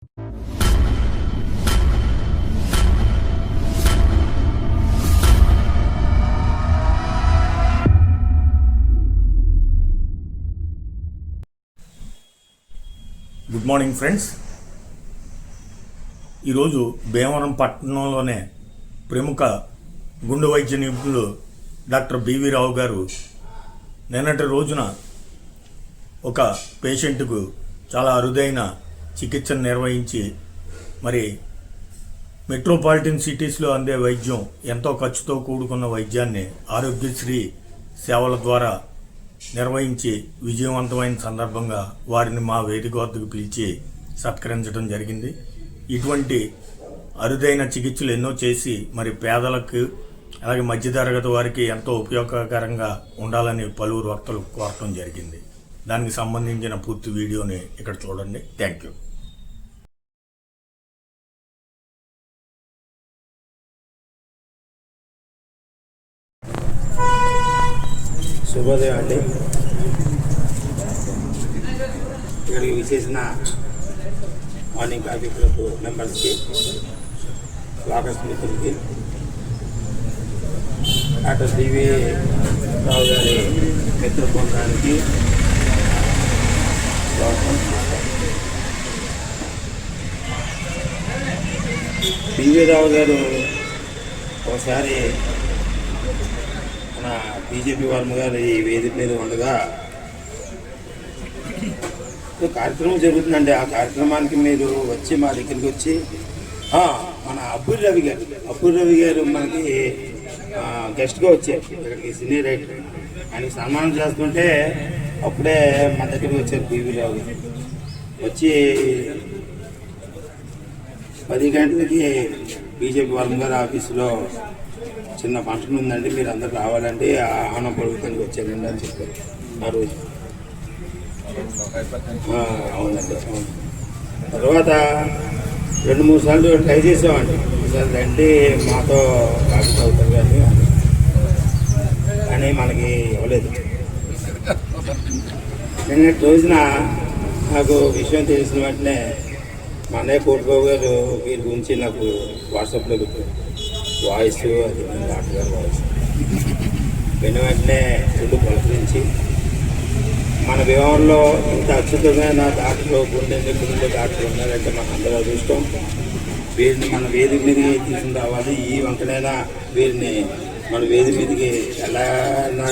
Good morning friends. ఈరోజు భీమవరం పట్టణంలోనే ప్రముఖ గుండె వైద్య నిపుణులు డాక్టర్ బివి రావు గారు నిన్నటి రోజున ఒక పేషెంట్కు చాలా అరుదైన చికిత్సను నిర్వహించి మరి మెట్రోపాలిటన్ సిటీస్లో అందే వైద్యం ఎంతో ఖర్చుతో కూడుకున్న వైద్యాన్ని ఆరోగ్యశ్రీ సేవల ద్వారా నిర్వహించి విజయవంతమైన సందర్భంగా వారిని మా వేదిక వద్దకు పిలిచి సత్కరించడం జరిగింది. ఇటువంటి అరుదైన చికిత్సలు ఎన్నో చేసి మరి పేదలకు అలాగే మధ్యతరగతి వారికి ఎంతో ఉపయోగకరంగా ఉండాలని పలువురు వక్తలు కోరటం జరిగింది. దానికి సంబంధించిన పూర్తి వీడియోని ఇక్కడ చూడండి. Thank you. శుభోదయం అండి. ఇక్కడికి విచ్చేసిన మార్నింగ్ కాఫీ క్లబ్ మెంబర్స్కి, వాకర్స్ మిత్రులకి, డాక్టర్ బివి రావు గారి మిత్ర బృందానికి బివి రావు గారు ఒకసారి మన బీజేపీ వర్మ గారు ఈ వేదిక మీద ఉండగా కార్యక్రమం జరుగుతుందండి. ఆ కార్యక్రమానికి మీరు వచ్చి మా దగ్గరికి వచ్చి మన అబ్బూరి రవి గారు మనకి గెస్ట్గా వచ్చారు. ఇక్కడికి సీనియర్ రైటర్, ఆయనకి సన్మానం చేస్తుంటే అప్పుడే మన దగ్గరికి వచ్చారు బివి రావు గారు. వచ్చి 10 గంటలకి బీజేపీ వర్మ గారి ఆఫీసులో చిన్న ఫంక్షన్ ఉందండి, మీరు అందరు రావాలంటే ఆహ్వానం పలుకుతానికి వచ్చారండి అని చెప్పారు. ఆ రోజు అవునండి. తర్వాత 2-3 సార్లు ట్రై చేసామండి. ఒకసారి రండి మాతో కాఫీ అవుతారు కానీ మనకి ఇవ్వలేదు. నిన్నటి రోజున నాకు విషయం తెలిసిన వెంటనే మా అన్నయ్య కోటిబాబు గారు వీరి గురించి నాకు వాట్సాప్లో పెట్టారు. వాయిస్ అది డాక్టర్ గారి వాయిస్ విన్న వెంటనే రెండు పలకరించి మన భీమవరంలో ఇంత అద్భుతమైన డాక్టర్ గుండె నిపుణులు డాక్టర్ ఉన్నారంటే మన అందరూ అదృష్టం. వీరిని మన వేదిక మీదకి తీసుకుని రావాలి. ఈ వంకనైనా వీరిని మన వేదిక మీదకి ఎలా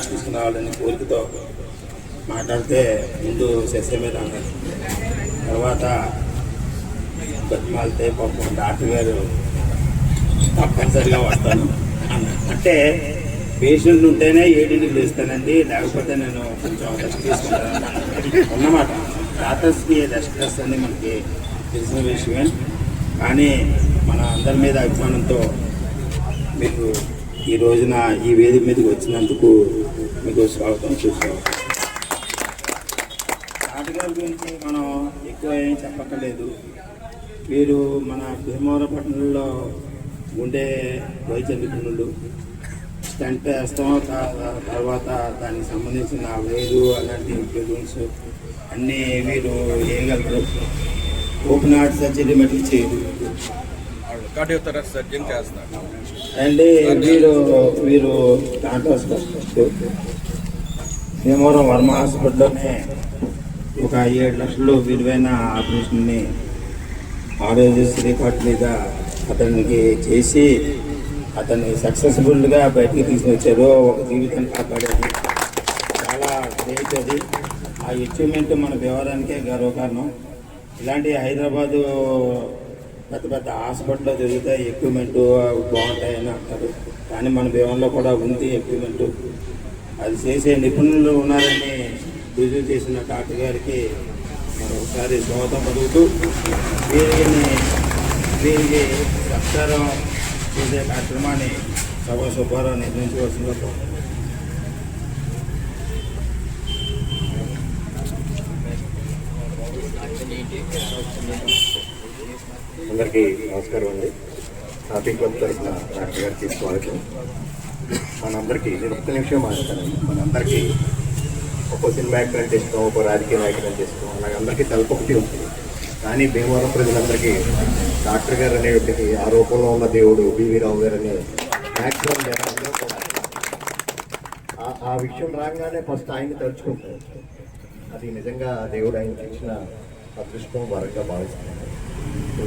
తీసుకుని రావాలని కోరికతో మాట్లాడితే ముందు సెస్సే మీద అన్నారు. తర్వాత బతిమాలితే పాపం డాక్టర్ గారు తప్పనిసరిగా వస్తాను అన్నారు. అంటే పేషెంట్ ఉంటేనే 7ంటికి లేస్తానండి, లేకపోతే నేను కొంచెం రెస్ట్ తీసుకుంటాను అన్నమాట. డాక్టర్స్కి రెస్ట్ అని మనకి తెలిసిన విషయమే. కానీ మన అందరి మీద అభిమానంతో మీకు ఈ రోజున ఈ వేదిక మీదకి వచ్చినందుకు మీకు స్వాగతం చూసుకోవాలి. డాక్టర్ గారి గురించి మనం ఎక్కువ ఏం చెప్పక్కర్లేదు. వీరు మన భీమవరం పట్టణంలో ఉండే వైద్య నిపుణులు. స్టంట్ వేస్తాం, తర్వాత దానికి సంబంధించిన వేరు అలాంటి ఇంప్రూవ్మెంట్స్ అన్నీ వీరు వేయగలరు. ఓపెన్ హార్ట్ సర్జరీ మట్టి చేయరు అండి. వీరు దాంట్లో భీమవరం వర్మ హాస్పిటల్లోనే ఒక 7 లక్షలు విలువైన ఆపరేషన్ని ఆరోగ్యశ్రీ కార్డు మీద అతనికి చేసి అతన్ని సక్సెస్ఫుల్గా బయటికి తీసుకొచ్చారు. ఒక జీవితాన్ని కాపాడేది చాలా గ్రేట్. అది ఆ అచీవ్మెంట్ మన భీమవరానికే గర్వకారణం. ఇలాంటి హైదరాబాదు పెద్ద పెద్ద హాస్పిటల్లో జరుగుతాయి, ఎక్విప్మెంటు బాగుంటాయని అంటారు. కానీ మన భీమవరంలో కూడా ఉంది ఎక్విప్మెంటు. అది చేసే నిపుణులు ఉన్నారని రుజువు చేసిన డాక్టర్ గారికి మరొకసారి స్వాగతం పలుకుతూ వీరికి సత్కారం చేసే కార్యక్రమాన్ని సభ సుబ్బారావు నిర్ణయించవలసిందిగా అందరికీ నమస్కారం అండి. కాఫీ క్లబ్ తరఫున డాక్టర్ గారు తీసుకోవాలి. మనందరికీ నేను ఒక్క నిమిషం మాట్లాడాను. మనందరికీ ఒక్కో సినిమా యాక్టర్ అంటే ఇష్టం, ఒక్కో రాజకీయ నాయకుడు అంటే ఇష్టం. అలాగే అందరికీ తలపొకటి ఉంటుంది. కానీ భీమవరం ప్రజలందరికీ డాక్టర్ గారు అనేటికి ఆ రూపంలో ఉన్న దేవుడు బివి రావు గారు అనే మ్యాక్సిమం జనాల్లో కూడా ఆ విషయం రాగానే ఫస్ట్ ఆయన్ని తలుచుకుంటారు. అది నిజంగా దేవుడు ఆయనకి ఇచ్చిన అదృష్టం వరంగా భావిస్తున్నాను.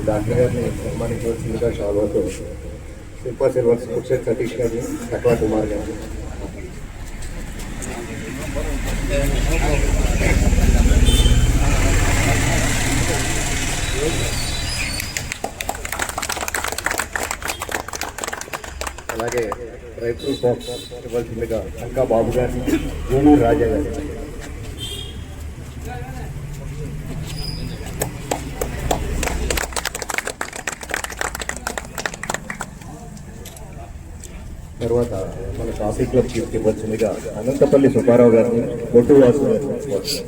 డాక్టర్ గారిని సన్మానించవలసిందిగా షాల్వాతో శిల్పా సిల్వర్స్ కుర్షేట్ సతీష్ గారిని, టక్లా కుమార్ గారిని. అలాగే డ్రై ఫ్రూట్ బాక్స్ ఇవ్వాల్సిందిగా శంకా బాబు గారిని, గూడూరు రాజా గారిని. తర్వాత మన కాఫీ క్లబ్ గిఫ్ట్ ఇవ్వాల్సిందిగా అనంతపల్లి సుబ్బారావు గారిని, బొట్టు వాసు గారిని.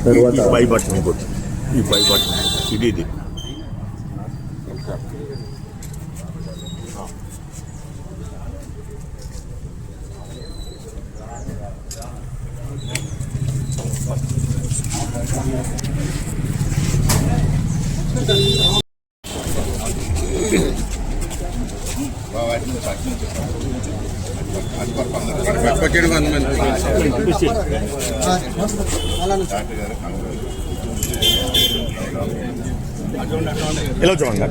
తర్వాత ఈ పై బట్టన్ కొట్టు, ఈ పై బట్టన్ ఇది ఇలా చూడండి.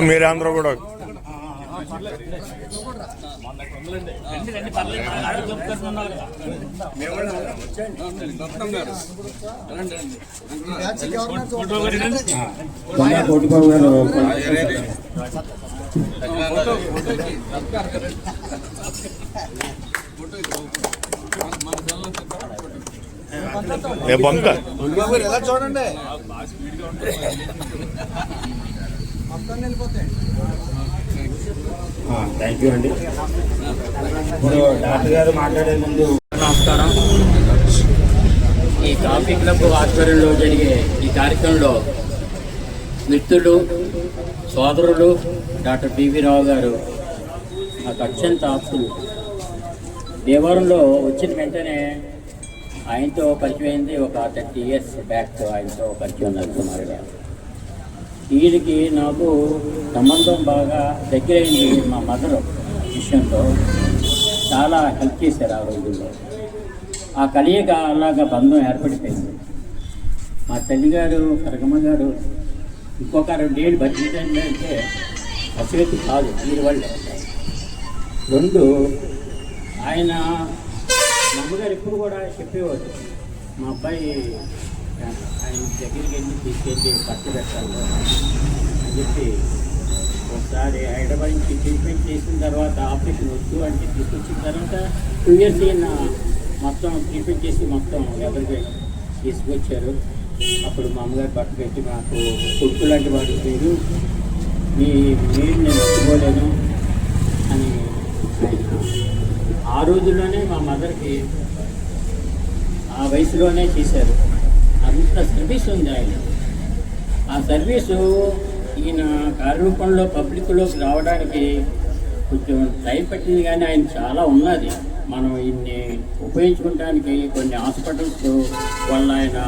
మీరు అందరూ కూడా కోటిబాబు గారు ఎలా చూడండి. థ్యాంక్ యూ అండి. ఇప్పుడు డాక్టర్ గారు మాట్లాడే ముందు నమస్కారం. ఈ కాఫీ క్లబ్ ఆధ్వర్యంలో జరిగే ఈ కార్యక్రమంలో మిత్రులు, సోదరులు డాక్టర్ బివి రావు గారు నాకు అత్యంత ఆప్తులు. దేవారంలో వచ్చిన వెంటనే ఆయనతో పరిచయం అయింది. ఒక 30 years బ్యాక్ ఆయనతో పరిచయం ఉన్నది సుమారుగా. వీళ్ళకి నాకు సంబంధం బాగా దగ్గరైంది. మా మదర్ విషయంలో చాలా హెల్ప్ చేశారు ఆ రోజుల్లో. ఆ కలియక అలాగా బంధం ఏర్పడిపోయింది. మా తల్లిగారు కరగమ్మ గారు ఇంకొక 2 ఏళ్ళు బతికిందంటే అసలు కాదు వీరి వల్లే. 2 ఆయన మా అమ్మగారు ఎప్పుడు కూడా చెప్పేవాడు, మా అబ్బాయి ఆయన దగ్గరికి వెళ్ళి తీసుకెళ్ళి పట్టు పెట్టాలి అని చెప్పి. ఒకసారి హైదరాబాద్ నుంచి ట్రీట్మెంట్ చేసిన తర్వాత ఆపరేషన్ వద్దు అంటే తీసుకొచ్చిన తర్వాత 2 years ఈయన మొత్తం ట్రీట్మెంట్ చేసి మొత్తం ఎవరికి తీసుకొచ్చారు. అప్పుడు మా అమ్మగారు పట్టు పెట్టి మాకు కొడుకు లాంటి వాడు పేరు మీరు నేను మర్చిపోలేను అని ఆయన ఆ రోజుల్లోనే మా మదర్కి ఆ వయసులోనే చేశారు. అంత సర్వీస్ ఉంది ఆయన. ఆ సర్వీసు ఈయన కార్యరూపంలో పబ్లిక్లోకి రావడానికి కొంచెం టైం పట్టింది, కానీ ఆయన చాలా ఉన్నది. మనం ఈయన్ని ఉపయోగించుకోవడానికి కొన్ని హాస్పిటల్స్ వల్ల ఆయన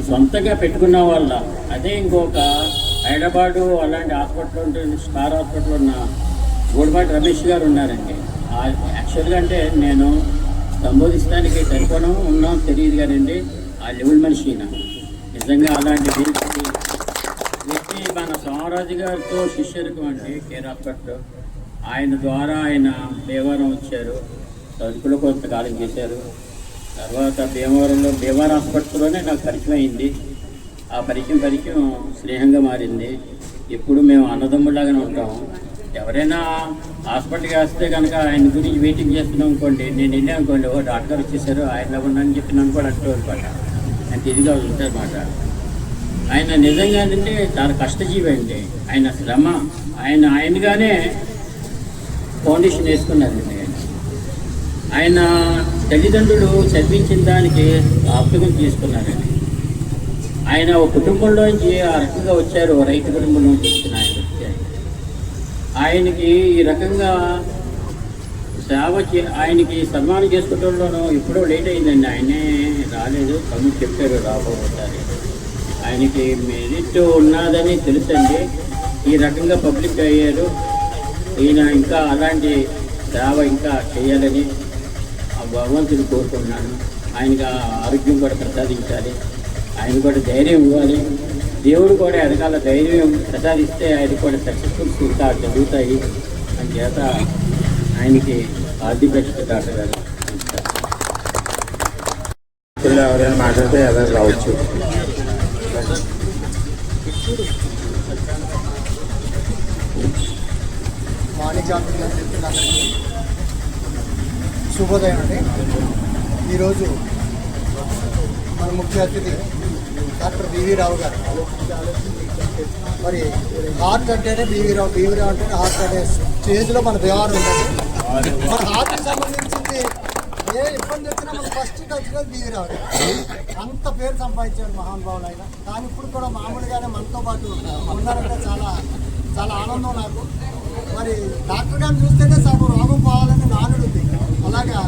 సొంతంగా పెట్టుకున్న వల్ల, అదే ఇంకొక హైదరాబాదు అలాంటి హాస్పిటల్ ఉంటుంది, స్టార్ హాస్పిటల్ ఉన్న గూడపాటి రమేష్ గారు ఉన్నారండి. యాక్చువల్గా అంటే నేను సంబోధిస్తానికి సరిపోవడం ఉన్నాం తెలియదు కదండి. ఆ లెవెల్ మనిషి నిజంగా అలాంటి వ్యక్తి మన సోమరాజు గారితో శిష్యరికం అండి. కేర్ హాస్పిటల్ ఆయన ద్వారా ఆయన భీమవరం వచ్చారు, తణుకులో కొంతకాలం చేశారు. తర్వాత భీమవరం హాస్పిటల్లోనే నాకు పరిచయం అయింది. ఆ పరిచయం స్నేహంగా మారింది. ఎప్పుడు మేము అన్నదమ్ములాగానే ఉంటాము. ఎవరైనా హాస్పిటల్కి వస్తే కనుక ఆయన గురించి వెయిటింగ్ చేస్తున్నాం అనుకోండి, నేను వెళ్ళాను అనుకోండి, డాక్టర్ వచ్చేసారు ఆయన ఉన్నానని చెప్పినాను కూడా అంటూ అనమాట. అంత ఇదిగా ఉంటారన్నమాట. ఆయన నిజంగా అంటే చాలా కష్టజీవి అండి. ఆయన శ్రమ ఆయనగానే ఫౌండేషన్ వేసుకున్నారండి. ఆయన తల్లిదండ్రులు చదివించిన దానికి ఆప్తుకం తీసుకున్నారండి. ఆయన ఒక కుటుంబంలోంచి ఆ రకంగా వచ్చారు, రైతు కుటుంబం నుంచి వచ్చిన ఆయన వ్యక్తి. ఆయనకి ఈ రకంగా ఆయనకి సన్మానం చేసుకోవడంలోనూ ఎప్పుడో లేట్ అయిందండి. ఆయనే రాలేదు, తమ్ముడు చెప్పారు రాబోతారు. ఆయనకి మెరిట్ ఉన్నదని తెలుసండి. ఈ రకంగా పబ్లిక్ అయ్యారు. ఈయన ఇంకా అలాంటి సేవ ఇంకా చేయాలని ఆ భగవంతుని కోరుకుంటున్నాను. ఆయనకి ఆరోగ్యం కూడా ప్రసాదించాలి, ఆయన కూడా ధైర్యం ఇవ్వాలి. దేవుడు కూడా ఎదగాల ధైర్యం ప్రసాదిస్తే ఆయన కూడా సక్సెస్ఫుల్స్ ఇంకా జరుగుతాయి అని చేత ఆయనకి ఆర్థిక డాక్టర్ గారు. ఎవరైనా మాట్లాడితే ఎవరు రావచ్చు. శుభోదయం అండి. ఈరోజు మన ముఖ్య అతిథి డాక్టర్ బివి రావు గారు. మరి హార్ట్ అంటేనే బివి రావు అంటేనే హార్ట్ అనే స్టేజ్లో మన వ్యవహారం ఉంటుంది. మన హార్ట్కి సంబంధించింది ఏ ఇబ్బంది వచ్చినా మన ఫస్ట్ వచ్చినది బివి రావు గారు. అంత పేరు సంపాదించాడు మహానుభావులు ఆయన. కానీ ఇప్పుడు కూడా మామూలుగానే మనతో పాటు ఉన్నారంటే చాలా చాలా ఆనందం నాకు. మరి డాక్టర్ గారిని చూస్తేనే సగం రోగం పోవాలని నానుడు ఉంది. అలాగా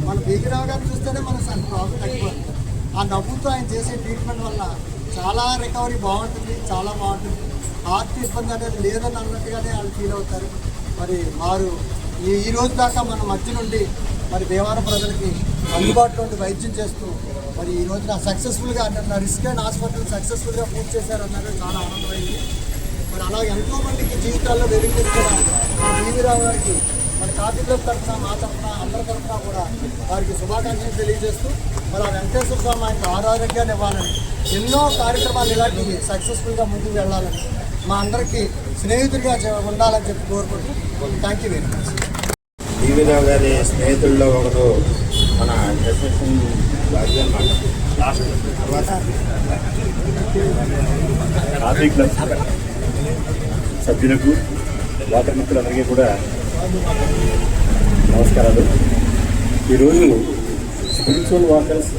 మన బివి రావు గారిని చూస్తేనే మన రోగం తగ్గిపోతుంది. ఆ నవ్వుతో ఆయన చేసే ట్రీట్మెంట్ వల్ల చాలా రికవరీ బాగుంటుంది, చాలా బాగుంటుంది. హార్ట్ ఇబ్బంది అనేది లేదని అన్నట్టుగానే వాళ్ళు ఫీల్ అవుతారు. మరి వారు ఈ రోజు దాకా మన మధ్య నుండి మరి దేవారం ప్రజలకి అందుబాటులో ఉండి వైద్యం చేస్తూ మరి ఈ రోజున సక్సెస్ఫుల్గా నా రిస్క్ అండ్ హాస్పిటల్ సక్సెస్ఫుల్గా పూర్తి చేశారన్నది చాలా ఆనందమైంది. మరి అలా ఎంతోమందికి జీవితాల్లో వెలుగుతున్న మన బివి రావు గారికి మన కాపీలో తరఫున, మా తరఫున, అందరి తరఫున కూడా వారికి శుభాకాంక్షలు తెలియజేస్తూ మరి ఆ వెంకటేశ్వర స్వామి ఆయనకు ఆరోగ్యాన్ని ఇవ్వాలని, ఎన్నో కార్యక్రమాలు ఇలాంటివి సక్సెస్ఫుల్గా ముందుకు వెళ్ళాలని, మా అందరికీ స్నేహితుడిగా ఉండాలని చెప్పి కోరుకుంటూ thank you very much. B V Rao స్నేహితుల్లో ఒకరు మన ఎస్ఎస్ఎన్ తర్వాత ఆర్మీ క్లబ్ సభ్యులకు వాటర్ మిత్రులందరికీ కూడా నమస్కారాలు. ఈరోజు స్పిరిచువల్ వాకర్స్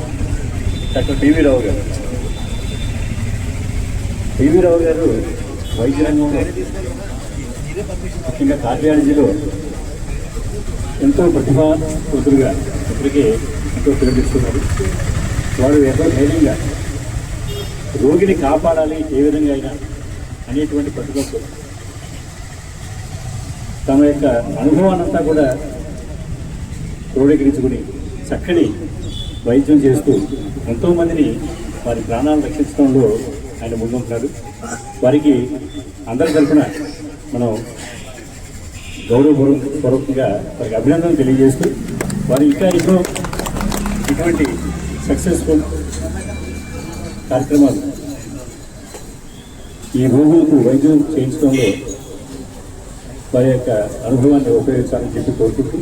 డాక్టర్ బివి రావు గారు. బివి రావు గారు వైద్య రంగంలో ముఖ్యంగా కార్డియాలజీలో ఎంతో ప్రతిభావంతులుగా ఇప్పటికే ఎంతో పిలుపుస్తున్నారు. వారు ఎంతో ధైర్యంగా రోగిని కాపాడాలి ఏ విధంగా అయినా అనేటువంటి పట్టుదలతో తమ యొక్క అనుభవాన్నంతా కూడా క్రోడీకరించుకుని చక్కని వైద్యం చేస్తూ ఎంతోమందిని వారి ప్రాణాలను రక్షించడంలో ఆయన ముందుంటున్నారు. వారికి అందరి తరఫున మనం గౌరవపూర్వకంగా వారికి అభినందనలు తెలియజేస్తూ వారు ఇంకా ఎన్నో ఇటువంటి సక్సెస్ఫుల్ కార్యక్రమాలు ఈ రోగులకు వైద్యం చేయించడంలో వారి యొక్క అనుభవాన్ని ఉపయోగించాలని చెప్పి కోరుకుంటూ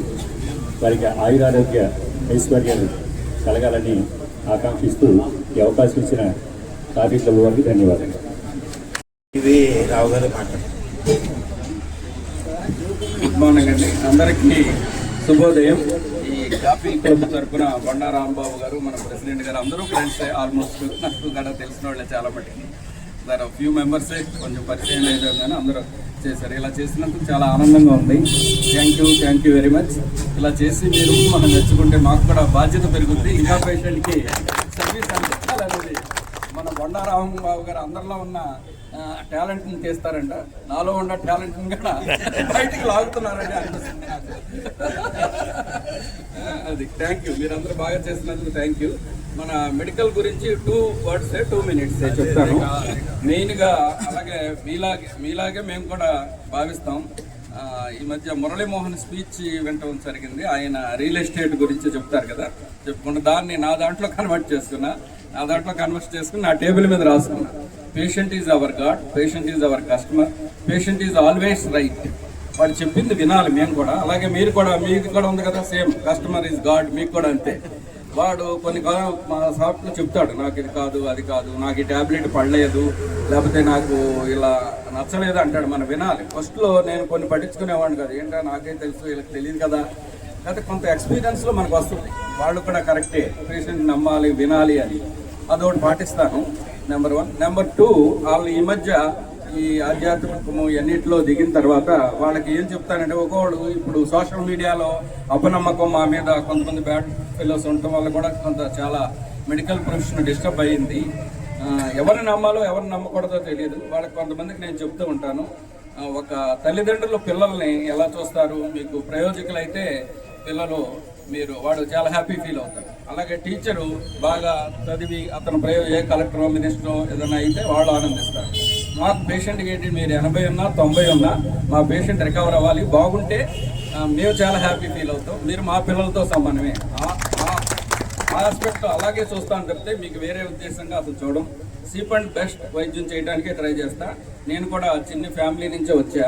వారికి ఆయురారోగ్య ఐశ్వర్యాలు కలగాలని ఆకాంక్షిస్తూ ఈ అవకాశం ఇచ్చిన కాఫీ క్లబ్ వారికి ధన్యవాదాలు. బివి రావు గారు మాట్లాడారు. గుడ్ మార్నింగ్ అండి, అందరికీ శుభోదయం. ఈ కాఫీ క్లబ్ తరఫున బండా రాంబాబు గారు, మన ప్రెసిడెంట్ గారు అందరూ ఫ్రెండ్సే. ఆల్మోస్ట్ నాకు కూడా తెలిసిన వాళ్ళే చాలా మటుకి. దాని ఫ్యూ మెంబర్సే కొంచెం పరిచయం లేదు కానీ అందరూ చేశారు. ఇలా చేసినందుకు చాలా ఆనందంగా ఉంది. Thank you very much. ఇలా చేసి మీరు మనం మెచ్చుకుంటే మాకు కూడా బాధ్యత పెరుగుతుంది. ఇంకా పేషెంట్కి సర్వీస్ అందించాలనేది మన బండా రాంబాబు గారు అందరిలో ఉన్న టాలెంట్ని చేస్తారంట. నాలో ఉన్న టాలెంట్ని కూడా బయటికి లాగుతున్నారండి అనిపిస్తుంది నాకు. అది థ్యాంక్ యూ, మీరందరూ బాగా చేసినందుకు థ్యాంక్ యూ. మన మెడికల్ గురించి 2 words 2 minutes చెప్తాను మెయిన్గా. అలాగే మీలాగే మేము కూడా భావిస్తాం. ఈ మధ్య మురళీమోహన్ స్పీచ్ వినటం జరిగింది. ఆయన రియల్ ఎస్టేట్ గురించి చెప్తారు కదా, చెప్పుకుంటే దాన్ని నా దాంట్లో కన్వర్ట్ చేసుకుని నా టేబుల్ మీద రాసుకున్నా. Patient is our god, patient is our customer, patient is always right. వాడు చెప్పింది వినాలి మేము కూడా. అలాగే మీరు కూడా, మీకు కూడా ఉంది కదా సేమ్, కస్టమర్ ఈజ్ గాడ్, మీకు కూడా అంతే. వాడు కొన్ని మా షాప్లో చెప్తాడు, నాకు ఇది కాదు, అది కాదు, నాకు ఈ ట్యాబ్లెట్ పడలేదు, లేకపోతే నాకు ఇలా నచ్చలేదు అంటాడు. మనం వినాలి. ఫస్ట్లో నేను కొన్ని పట్టించుకునేవాడిని కాదు. ఏంటో నాకే తెలుసు, వీళ్ళకి తెలియదు కదా లేకపోతే కొంత ఎక్స్పీరియన్స్లో మనకు వస్తుంది. వాళ్ళు కూడా కరెక్టే, పేషెంట్ నమ్మాలి, వినాలి అని అదొకటి పాటిస్తాను. నెంబర్ 1. నెంబర్ 2, వాళ్ళు ఈ మధ్య ఈ ఆధ్యాత్మికము ఎన్నిటిలో దిగిన తర్వాత వాళ్ళకి ఏం చెప్తానంటే, ఒకళ్ళు ఇప్పుడు సోషల్ మీడియాలో అపనమ్మకం మా మీద కొంతమంది బ్యాడ్ ఫెలోస్ ఉండటం వల్ల కూడా కొంత చాలా మెడికల్ ప్రొఫెషన్ డిస్టర్బ్ అయ్యింది. ఎవరిని నమ్మాలో ఎవరిని నమ్మకూడదో తెలియదు. వాళ్ళకి కొంతమందికి నేను చెప్తూ ఉంటాను, ఒక తల్లిదండ్రులు పిల్లల్ని ఎలా చూస్తారు, మీకు ప్రయోజకులైతే పిల్లలు వాడు చాలా హ్యాపీ ఫీల్ అవుతారు. అలాగే టీచరు బాగా చదివి అతను ఏ కలెక్టరో మినిస్టరో ఏదైనా అయితే వాళ్ళు ఆనందిస్తారు. మాకు పేషెంట్కి ఏంటి, మీరు 80 ఉన్నా 90 ఉన్నా మా పేషెంట్ రికవర్ అవ్వాలి, బాగుంటే మేము చాలా హ్యాపీ ఫీల్ అవుతాం. మీరు మా పిల్లలతో సమానమే. ఆ ఆస్పెక్ట్ అలాగే చూస్తాను తప్పితే మీకు వేరే ఉద్దేశంగా అసలు చూడడం. చీప్ అండ్ బెస్ట్ వైద్యం చేయడానికే ట్రై చేస్తా. నేను కూడా చిన్న ఫ్యామిలీ నుంచే వచ్చా,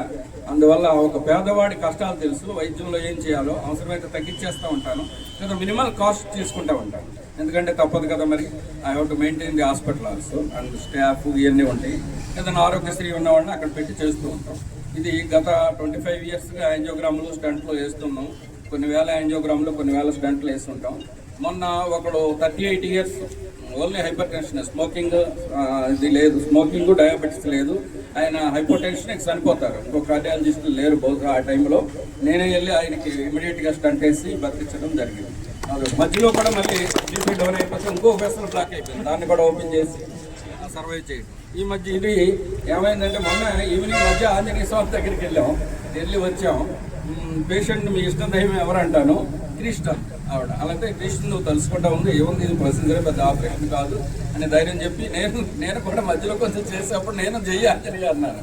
అందువల్ల ఒక పేదవాడి కష్టాలు తెలుసు, వైద్యంలో ఏం చేయాలో అవసరమైతే తగ్గించేస్తూ ఉంటాను, లేదా మినిమల్ కాస్ట్ తీసుకుంటూ ఉంటాను. ఎందుకంటే తప్పదు కదా, మరి I have to maintain the hospital also and staff ఇవన్నీ ఉంటాయి. ఏదైనా ఆరోగ్యశ్రీ ఉన్నవాడిని అక్కడ పెట్టి చేస్తూ ఉంటాం. ఇది గత 25 ఇయర్స్గా యాంజియోగ్రాములు స్టంట్లు వేస్తున్నాం. కొన్ని వేల యాంజియోగ్రాములు, కొన్ని వేల స్టంట్లు వేస్తుంటాం. మొన్న ఒకడు 38 years, only hyper tension, smoking ఇది లేదు, స్మోకింగ్ డయాబెటిస్ లేదు, ఆయన హైపర్ టెన్షన్ చనిపోతారు. ఇంకో కార్డియాలజిస్టులు లేరు బహుశా ఆ టైంలో. నేనే వెళ్ళి ఆయనకి ఇమీడియట్గా స్టంట్ వేసి బతికించడం జరిగింది. మధ్యలో కూడా మళ్ళీ బీపీ డౌన్ అయిపోతే ఇంకో వెసల్ బ్లాక్ అయిపోయింది, దాన్ని కూడా ఓపెన్ చేసి సర్వైవ్ చేయడం. ఈ మధ్య ఇది ఏమైందంటే, మొన్న ఈవినింగ్ మధ్య ఆంజనేయ స్వామి దగ్గరికి వెళ్ళి వచ్చాం. పేషెంట్ మీ ఇష్ట దైవం ఎవరంటాను, క్రిస్టన్ ఆవిడ. అలాగే క్రిస్టన్ నువ్వు తెలుసుకుంటా ఉంది, ఏముంది ఇది ప్రొసీజర్, పెద్ద ఆపరేషన్ కాదు అని ధైర్యం చెప్పి నేను కూడా మధ్యలో కొంచెం చేసేటప్పుడు నేను చెయ్యాలి అన్నాను.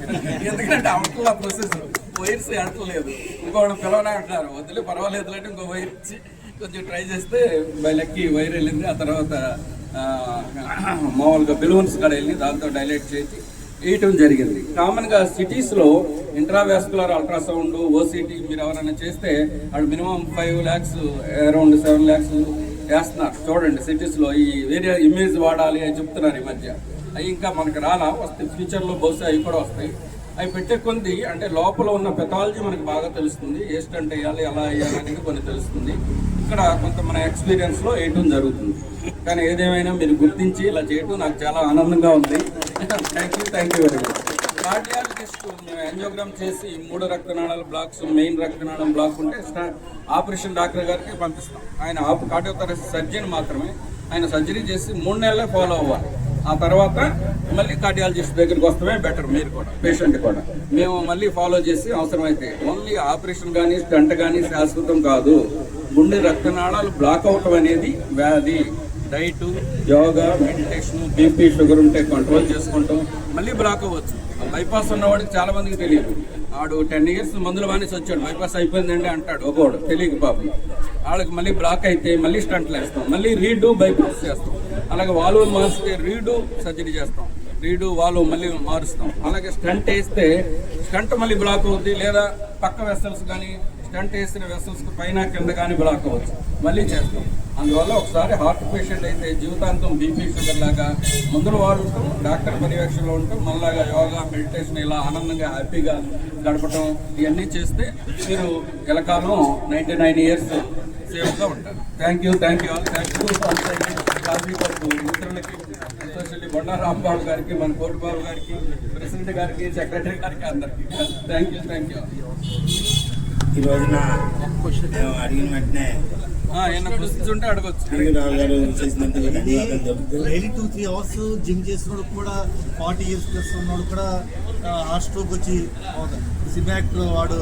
ఎందుకంటే అవట్లా ప్రొసీజర్ వైర్స్ అంటలేదు. ఇంకోటి పిలవనే అంటున్నారు, వదిలే పర్వాలేదు అంటే ఇంకో వైర్ ఇచ్చి కొంచెం ట్రై చేస్తే లెక్కి వైర్ వెళ్ళింది. ఆ తర్వాత మామూలుగా బెలూన్స్ కూడా వెళ్ళి దాంతో డైలైట్ చేసి వేయటం జరిగింది. కామన్గా సిటీస్లో ఇంట్రావాస్కులర్ అల్ట్రాసౌండ్, ఓసిటీ మీరు ఎవరైనా చేస్తే వాళ్ళు మినిమం 5 lakhs, అరౌండ్ 7 lakhs వేస్తున్నారు. చూడండి సిటీస్లో ఈ వేరే ఇమేజ్ వాడాలి అని చెప్తున్నారు ఈ మధ్య. అవి ఇంకా మనకు రాలా, వస్తాయి ఫ్యూచర్లో బహుశా అవి కూడా వస్తాయి. అవి పెట్టే కొంది అంటే లోపల ఉన్న పెథాలజీ మనకు బాగా తెలుస్తుంది, ఏ స్టంట్ వేయాలి, ఎలా వేయాలి అనేది కొన్ని తెలుస్తుంది. ఇక్కడ కొంత మన ఎక్స్పీరియన్స్లో వేయటం జరుగుతుంది. కానీ ఏదేమైనా మీరు గుర్తించి ఇలా చేయటం నాకు చాలా ఆనందంగా ఉంది. Thank you very much. Cardiologist మేము యాంజియోగ్రామ్ చేసి 3 రక్తనాళాల బ్లాక్స్, మెయిన్ రక్తనాళం బ్లాక్ ఉంటే ఆపరేషన్ డాక్టర్ గారికి పంపిస్తాం. ఆయన కార్డియోథొరాసిక్ సర్జన్ మాత్రమే, ఆయన సర్జరీ చేసి 3 నెలలే ఫాలో అవ్వాలి. ఆ తర్వాత మళ్ళీ కార్డియాలజిస్ట్ దగ్గరికి వస్తామే బెటర్, మీరు కూడా పేషెంట్ కూడా. మేము మళ్ళీ ఫాలో చేసి అవసరమైతే ఓన్లీ ఆపరేషన్ కానీ స్టంట్ కానీ శాశ్వతం కాదు. గుండె రక్తనాళాలు బ్లాక్ అవటం అనేది వ్యాధి. Diet, yoga, meditation, BP, sugar ఉంటే కంట్రోల్ చేసుకుంటాం. మళ్ళీ బ్లాక్ అవ్వచ్చు. బైపాస్ ఉన్నవాడికి చాలా మందికి తెలియదు. ఆడు 10 years మందులు మానేసి వచ్చాడు, బైపాస్ అయిపోయిందండి అంటాడు ఒకడు, తెలియక పాపం. వాళ్ళకి మళ్ళీ బ్లాక్ అయితే మళ్ళీ స్టంట్లు వేస్తాం, మళ్ళీ రీడూ బైపాస్ చేస్తాం. అలాగే వాల్వ్ మారిస్తే రీడూ సర్జరీ చేస్తాం, రీడూ వాల్వ్ మళ్ళీ మారుస్తాం. అలాగే స్టంట్ వేస్తే స్టంట్ మళ్ళీ బ్లాక్ అవుద్ది, లేదా పక్క వెసల్స్ కానీ స్టంట్ వేసిన వెసల్స్ పైన కింద కానీ బ్లాక్ అవ్వచ్చు, మళ్ళీ చేస్తాం. అందువల్ల ఒకసారి హార్ట్ పేషెంట్ అయితే జీవితాంతం బీపీ, షుగర్ లాగా మందులు వాడుతాం, డాక్టర్ పర్యవేక్షణలో ఉంటాం. మళ్ళాగా యోగా, మెడిటేషన్ ఇలా ఆనందంగా హ్యాపీగా గడపటం ఇవన్నీ చేస్తే మీరు ఎలకాలం 99 years సేఫ్గా ఉంటారు. Thank you all. Thank you మిత్రులకి, ఎస్పెషల్లీ బొండా రాంబాబు గారికి, మన కోటిబాబు గారికి, ప్రెసిడెంట్ గారికి, సెక్రటరీ గారికి, అందరికీ థ్యాంక్ యూ. ఈ రోజున మేము అడిగిన వెంటనే ఏమైనా క్వశ్చన్స్ ఉంటే అడగచ్చు. రావు గారు చేసినందుకు ధన్యవాదాలు చెబుతూ, డైలీ 2-3 hours జిమ్ చేసినోడు కూడా 40 years ప్లస్ ఉన్నోడు కూడా హార్ట్ స్ట్రోక్ వచ్చి సిబ్యాక్ వాడు